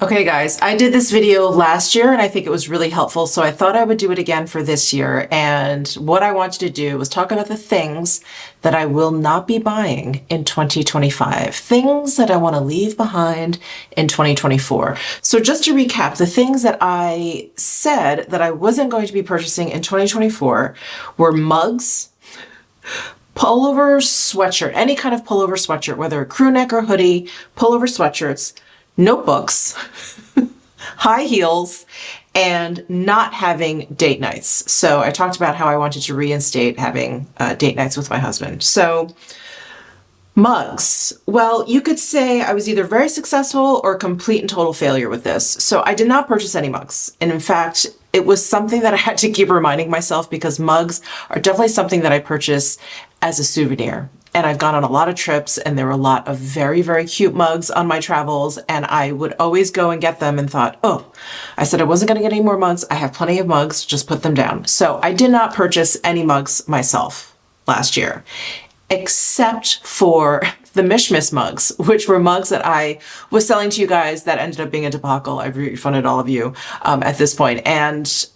Okay guys, I did this video last year and I think it was really helpful, so I thought I would do it again for this year. And what I wanted to do was talk about the things that I will not be buying in 2025, things that I want to leave behind in 2024. So just to recap, the things that I said that I wasn't going to be purchasing in 2024 were mugs, pullover sweatshirt, any kind of pullover sweatshirt, whether a crew neck or hoodie, pullover sweatshirts, notebooks, high heels, and not having date nights. So I talked about how I wanted to reinstate having date nights with my husband. So mugs. Well, you could say I was either very successful or complete and total failure with this. So I did not purchase any mugs. And in fact, it was something that I had to keep reminding myself because mugs are definitely something that I purchase as a souvenir. And I've gone on a lot of trips and there were a lot of very, very cute mugs on my travels. And I would always go and get them and thought, oh, I said I wasn't going to get any more mugs. I have plenty of mugs, just put them down. So I did not purchase any mugs myself last year, except for the Mishmish mugs, which were mugs that I was selling to you guys that ended up being a debacle. I've refunded all of you at this point. And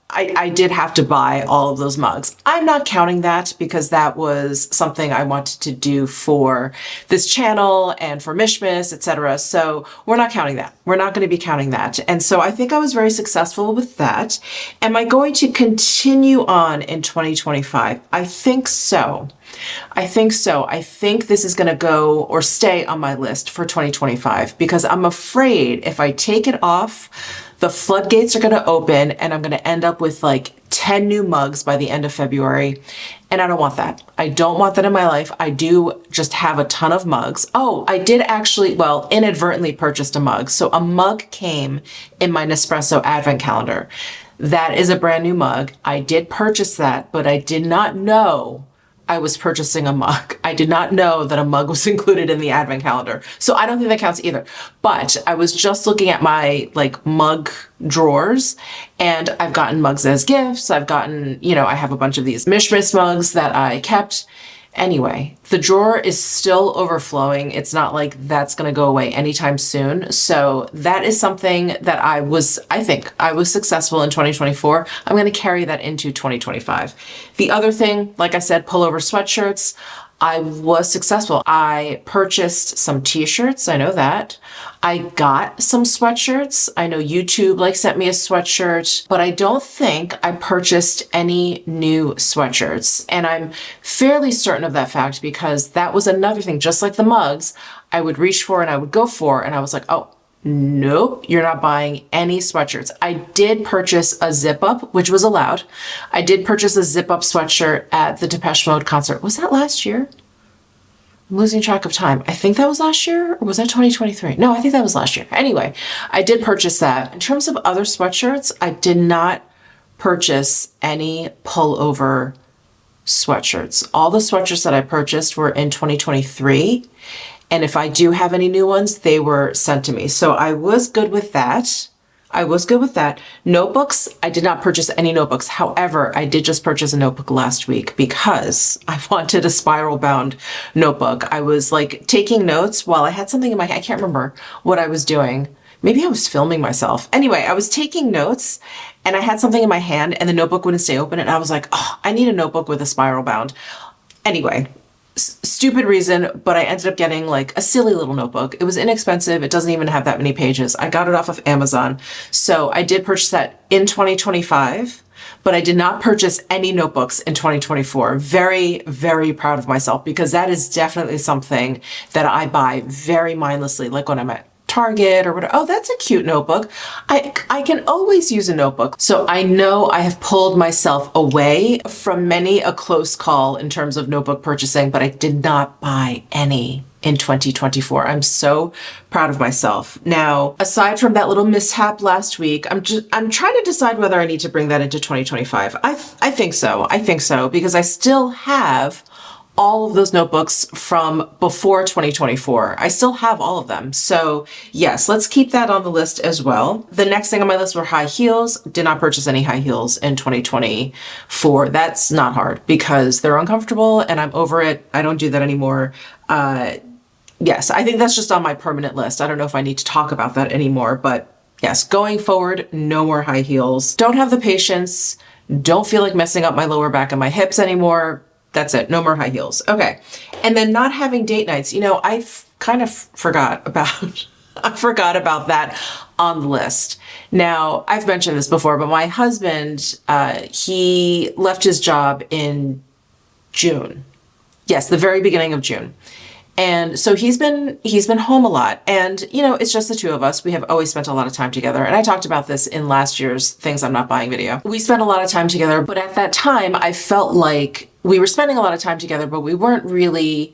I did have to buy all of those mugs. I'm not counting that because that was something I wanted to do for this channel and for Mishmish, etc. So we're not counting that. We're not going to be counting that. And so I think I was very successful with that. Am I going to continue on in 2025? I think so. I think so. I think this is going to go or stay on my list for 2025 because I'm afraid if I take it off, the floodgates are going to open and I'm going to end up with like 10 new mugs by the end of February. And I don't want that. I don't want that in my life. I do just have a ton of mugs. Oh, I did actually, well, inadvertently purchased a mug. So a mug came in my Nespresso advent calendar. That is a brand new mug. I did purchase that, but I did not know I was purchasing a mug. I did not know that a mug was included in the advent calendar. So I don't think that counts either. But I was just looking at my like mug drawers and I've gotten mugs as gifts. I've gotten, I have a bunch of these Mishmish mugs that I kept. Anyway, the drawer is still overflowing. It's not like that's going to go away anytime soon. So that is something that I think I was successful in 2024. I'm going to carry that into 2025. The other thing, like I said, pullover sweatshirts. I was successful. I purchased some t-shirts. I know that. I got some sweatshirts. I know YouTube sent me a sweatshirt, but I don't think I purchased any new sweatshirts. And I'm fairly certain of that fact because that was another thing, just like the mugs, I would reach for and I would go for, and I was like, oh, nope, you're not buying any sweatshirts. I did purchase a zip up, which was allowed. I did purchase a zip up sweatshirt at the Depeche Mode concert. Was that last year? I'm losing track of time. I think that was last year, or was that 2023? No, I think that was last year. Anyway, I did purchase that. In terms of other sweatshirts, I did not purchase any pullover sweatshirts. All the sweatshirts that I purchased were in 2023. And if I do have any new ones, they were sent to me. So I was good with that. Notebooks, I did not purchase any notebooks. However, I did just purchase a notebook last week because I wanted a spiral bound notebook. I was taking notes while I had something in my hand. I can't remember what I was doing. Maybe I was filming myself. Anyway, I was taking notes and I had something in my hand and the notebook wouldn't stay open. And I was like, oh, I need a notebook with a spiral bound. Anyway, stupid reason, but I ended up getting a silly little notebook. It was inexpensive. It doesn't even have that many pages. I got it off of Amazon. So I did purchase that in 2025, but I did not purchase any notebooks in 2024. Very, very proud of myself because that is definitely something that I buy very mindlessly, like when I'm at Target or whatever. Oh, that's a cute notebook. I can always use a notebook. So I know I have pulled myself away from many a close call in terms of notebook purchasing, but I did not buy any in 2024. I'm so proud of myself. Now, aside from that little mishap last week, I'm trying to decide whether I need to bring that into 2025. I think so. I think so because I still have all of those notebooks from before 2024. I still have all of them. So yes, let's keep that on the list as well. The next thing on my list were high heels. Did not purchase any high heels in 2024. That's not hard because they're uncomfortable and I'm over it. I don't do that anymore. yes, I think that's just on my permanent list. I don't know if I need to talk about that anymore, but yes, going forward, no more high heels. Don't have the patience. Don't feel like messing up my lower back and my hips anymore. That's it. No more high heels. Okay. And then not having date nights. You know, I kind of forgot about, I forgot about that on the list. Now, I've mentioned this before, but my husband, he left his job in June. Yes, the very beginning of June. And so he's been home a lot. And, you know, it's just the two of us. We have always spent a lot of time together. And I talked about this in last year's Things I'm Not Buying video. We spent a lot of time together, but at that time I felt like we were spending a lot of time together, but we weren't really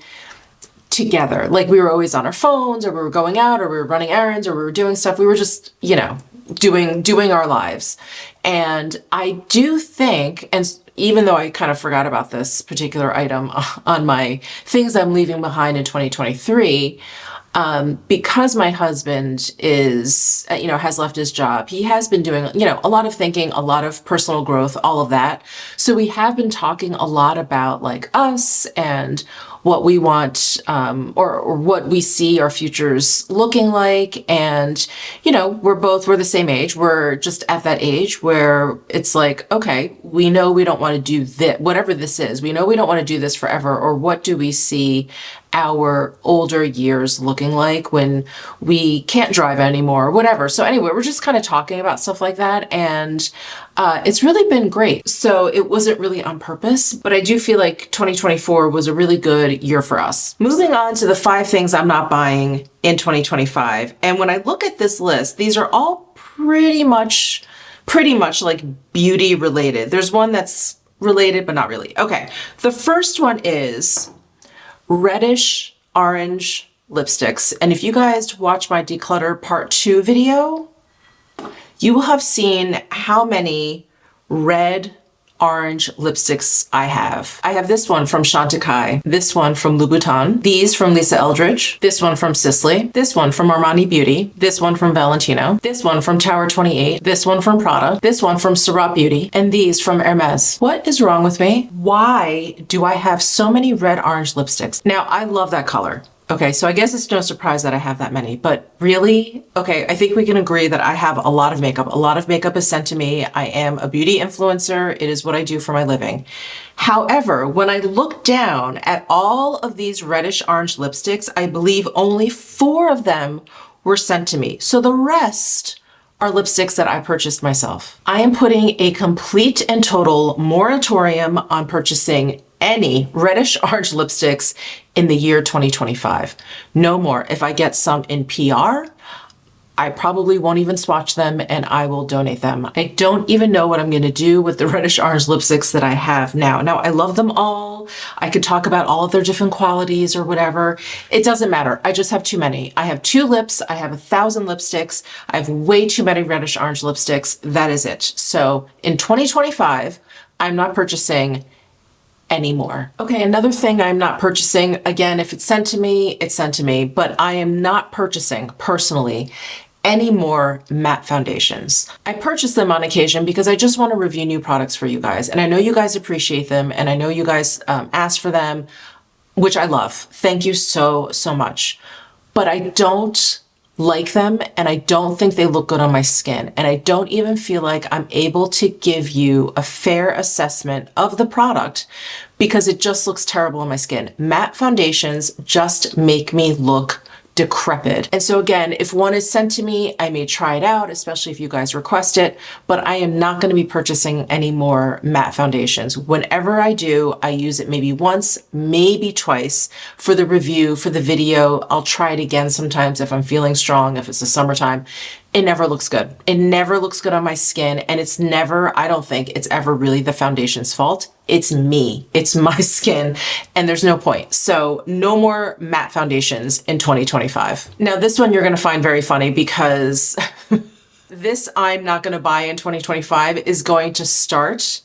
together. Like we were always on our phones, or we were going out, or we were running errands, or we were doing stuff. We were just, you know, doing our lives. And I do think, and even though I kind of forgot about this particular item on my things I'm leaving behind in 2023, because my husband is, you know, has left his job, he has been doing, you know, a lot of thinking, a lot of personal growth, all of that. So we have been talking a lot about like us and what we want, or what we see our futures looking like. And, you know, we're the same age. We're just at that age where it's like, okay, we know we don't want to do this, whatever this is. We know we don't want to do this forever. Or what do we see our older years looking like when we can't drive anymore, or whatever. So anyway, we're just kind of talking about stuff like that. And it's really been great. So it wasn't really on purpose, but I do feel like 2024 was a really good year for us. Moving on to the 5 things I'm not buying in 2025. And when I look at this list, these are all pretty much like beauty related. There's one that's related, but not really. Okay. The first one is reddish orange lipsticks. And if you guys watch my declutter part 2 video, you will have seen how many red orange lipsticks I have. I have this one from Chantecaille, this one from Louboutin, these from Lisa Eldridge, this one from Sisley, this one from Armani Beauty, this one from Valentino, this one from Tower 28, this one from Prada, this one from Surat Beauty, and these from Hermes. What is wrong with me? Why do I have so many red orange lipsticks? Now, I love that color. Okay, so I guess it's no surprise that I have that many, but really, okay, I think we can agree that I have a lot of makeup. A lot of makeup is sent to me. I am a beauty influencer. It is what I do for my living. However, when I look down at all of these reddish orange lipsticks, I believe only 4 of them were sent to me. So the rest are lipsticks that I purchased myself. I am putting a complete and total moratorium on purchasing any reddish orange lipsticks in the year 2025. No more. If I get some in PR, I probably won't even swatch them and I will donate them. I don't even know what I'm going to do with the reddish orange lipsticks that I have now. Now, I love them all. I could talk about all of their different qualities or whatever. It doesn't matter. I just have too many. I have 2 lips. I have 1,000 lipsticks. I have way too many reddish orange lipsticks. That is it. So in 2025, I'm not purchasing anymore. Okay, another thing I'm not purchasing, again, if it's sent to me, it's sent to me, but I am not purchasing personally any more matte foundations. I purchase them on occasion because I just want to review new products for you guys. And I know you guys appreciate them and I know you guys ask for them, which I love. Thank you so, so much. But I don't like them and I don't think they look good on my skin. And I don't even feel like I'm able to give you a fair assessment of the product because it just looks terrible on my skin. Matte foundations just make me look decrepit. And so again, if one is sent to me, I may try it out, especially if you guys request it, but I am not going to be purchasing any more matte foundations. Whenever I do, I use it maybe once, maybe twice for the review, for the video. I'll try it again sometimes if I'm feeling strong, if it's the summertime. It never looks good. It never looks good on my skin. And it's never, I don't think it's ever really the foundation's fault. It's me. It's my skin. And there's no point. So no more matte foundations in 2025. Now, this one you're going to find very funny because this I'm not going to buy in 2025 is going to start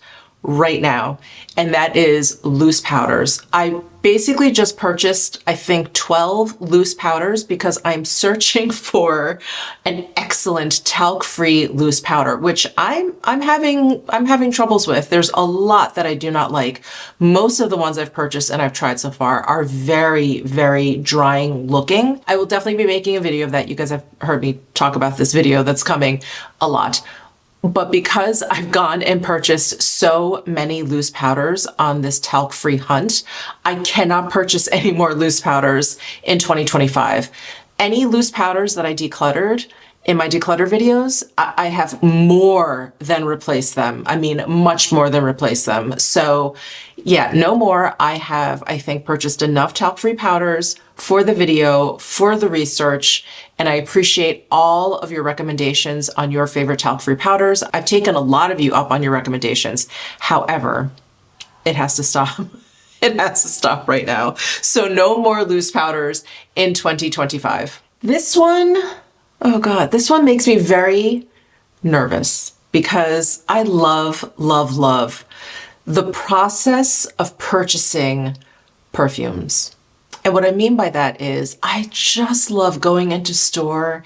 right now, and that is loose powders. I basically just purchased, I think, 12 loose powders because I'm searching for an excellent talc-free loose powder, which I'm having troubles with. There's a lot that I do not like. Most of the ones I've purchased and I've tried so far are very, very drying looking. I will definitely be making a video of that. You guys have heard me talk about this video that's coming a lot. But because I've gone and purchased so many loose powders on this talc-free hunt, I cannot purchase any more loose powders in 2025. Any loose powders that I decluttered in my declutter videos, I have more than replaced them. I mean, much more than replaced them. So yeah, no more. I have, I think, purchased enough talc-free powders for the video, for the research, and I appreciate all of your recommendations on your favorite talc-free powders. I've taken a lot of you up on your recommendations. However, it has to stop. It has to stop right now. So no more loose powders in 2025. This one, oh God, this one makes me very nervous because I love, love, love the process of purchasing perfumes. And what I mean by that is I just love going into store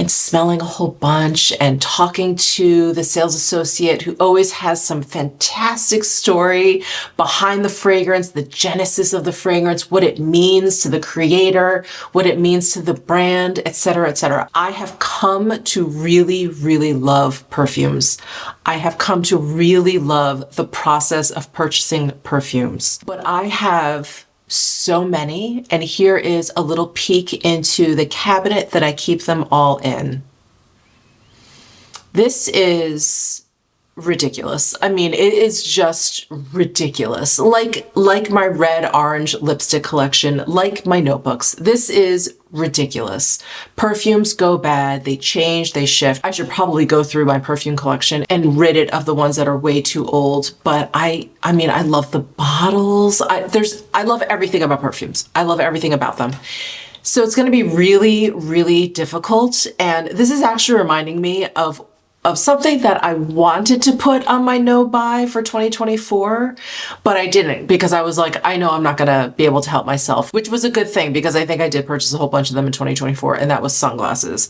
and smelling a whole bunch and talking to the sales associate who always has some fantastic story behind the fragrance, the genesis of the fragrance, what it means to the creator, what it means to the brand, etc., etc. I have come to really, really love perfumes. I have come to really love the process of purchasing perfumes. But I have so many, and here is a little peek into the cabinet that I keep them all in. This is ridiculous. I mean, it is just ridiculous. Like my red orange lipstick collection, like my notebooks. This is ridiculous. Perfumes go bad, they change, they shift. I should probably go through my perfume collection and rid it of the ones that are way too old, but I mean, I love the bottles. I love everything about perfumes. I love everything about them. So it's going to be really, really difficult. And this is actually reminding me of something that I wanted to put on my no buy for 2024, but I didn't because I was like, I know I'm not gonna be able to help myself, which was a good thing because I think I did purchase a whole bunch of them in 2024, and that was sunglasses.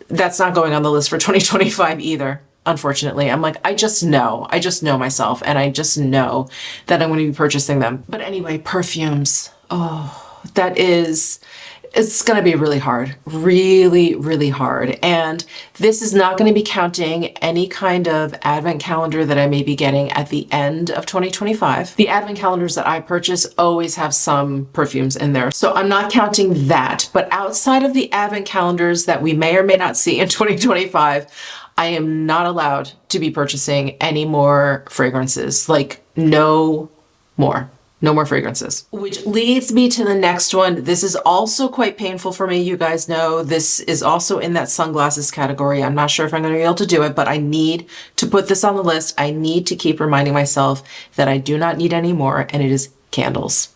That's not going on the list for 2025 either, unfortunately. I'm like, I just know myself, and I just know that I'm going to be purchasing them. But anyway, perfumes. Oh, it's going to be really hard, really, really hard. And this is not going to be counting any kind of advent calendar that I may be getting at the end of 2025. The advent calendars that I purchase always have some perfumes in there. So I'm not counting that. But outside of the advent calendars that we may or may not see in 2025, I am not allowed to be purchasing any more fragrances. Like no more. No more fragrances. Which leads me to the next one. This is also quite painful for me. You guys know this is also in that sunglasses category. I'm not sure if I'm going to be able to do it, but I need to put this on the list. I need to keep reminding myself that I do not need any more, and it is candles.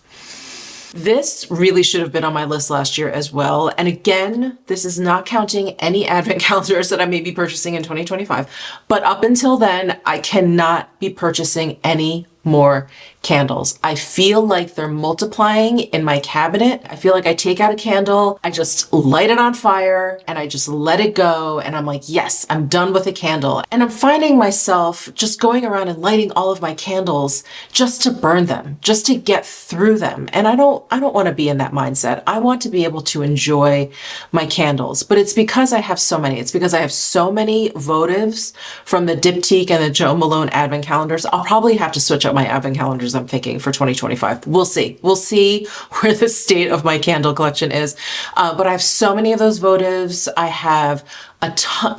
This really should have been on my list last year as well. And again, this is not counting any advent calendars that I may be purchasing in 2025. But up until then, I cannot be purchasing any more candles. I feel like they're multiplying in my cabinet. I feel like I take out a candle, I just light it on fire, and I just let it go. And I'm like, yes, I'm done with a candle. And I'm finding myself just going around and lighting all of my candles just to burn them, just to get through them. And I don't want to be in that mindset. I want to be able to enjoy my candles, but it's because I have so many. It's because I have so many votives from the Diptyque and the Jo Malone advent calendars. I'll probably have to switch up my advent calendars, I'm thinking, for 2025. We'll see. We'll see where the state of my candle collection is. But I have so many of those votives. I have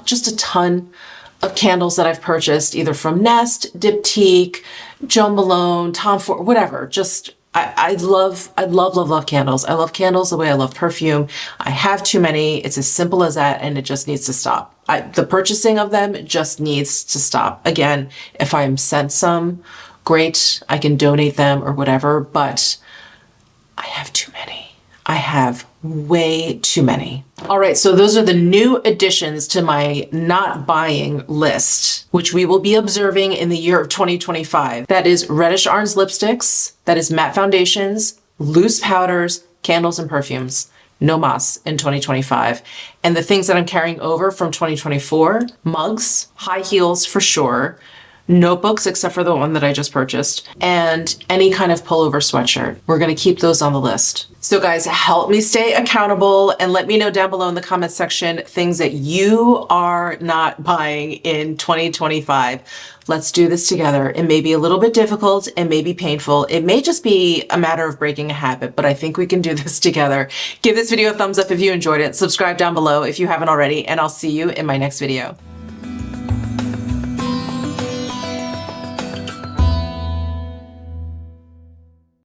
just a ton of candles that I've purchased either from Nest, Diptyque, Jo Malone, Tom Ford, whatever. Just I love candles. I love candles the way I love perfume. I have too many. It's as simple as that, and it just needs to stop. The purchasing of them just needs to stop. Again, if I'm sent some, great, I can donate them or whatever, but I have too many. I have way too many. All right, so those are the new additions to my not buying list, which we will be observing in the year of 2025. That is reddish orange lipsticks, that is matte foundations, loose powders, candles, and perfumes. No mas in 2025. And the things that I'm carrying over from 2024, mugs, high heels for sure, notebooks, except for the one that I just purchased, and any kind of pullover sweatshirt. We're gonna keep those on the list. So guys, help me stay accountable and let me know down below in the comments section things that you are not buying in 2025. Let's do this together. It may be a little bit difficult, it may be painful, it may just be a matter of breaking a habit, but I think we can do this together. Give this video a thumbs up if you enjoyed it, subscribe down below if you haven't already, and I'll see you in my next video.